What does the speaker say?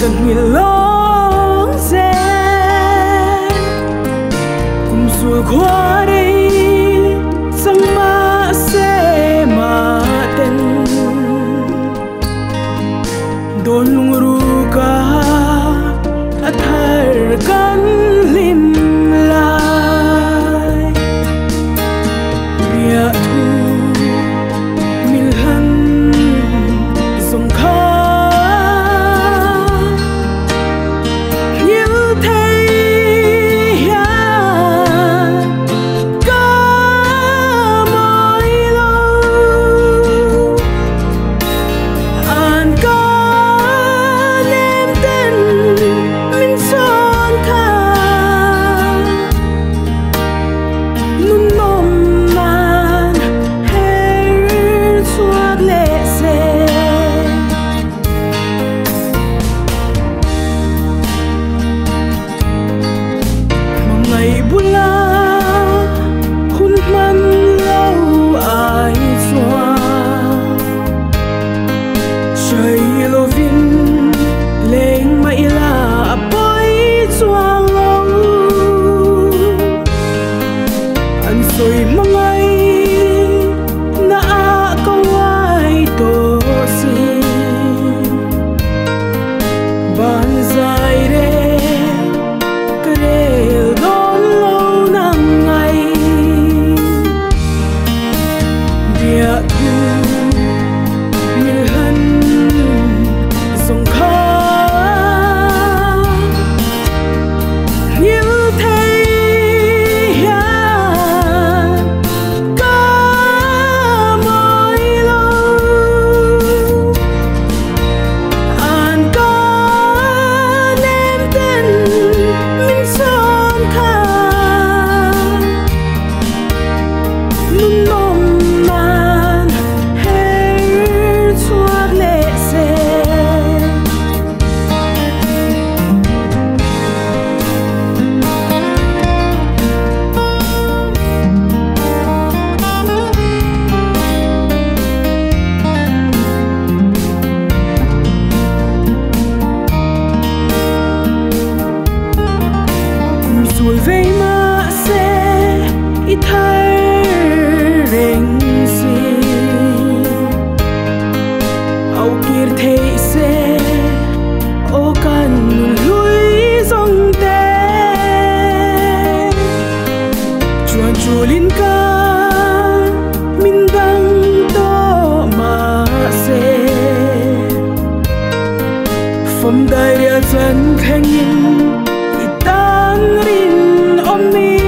cần người lóng xe cùng rồi qua đây sang ma xe mà tên đồn lung ru cả thar kan lim lai bia thu mil han zong kha nhiều thấy ya cả mỏi lâu an ca nem tên min son kha nun nom man her suag le se ngày bula hun man lâu ai xoa trời lo vin lên mãi là bối xoa lâu anh rồi mong ai na câu ai to si ban dài re kare don lâu nang ngày bia thu mil han zong kha nhiều thấy ya cả mỏi lâu an ca nem tên min son kha nun nom man her suag le se rồi về mà sẽ ít thay rèn gì âu kia thấy sẽ ô cần lối dòng té chuan chu linh ca min đăng to mà sẽ phẩm đại địa chân khen in tan rin om mi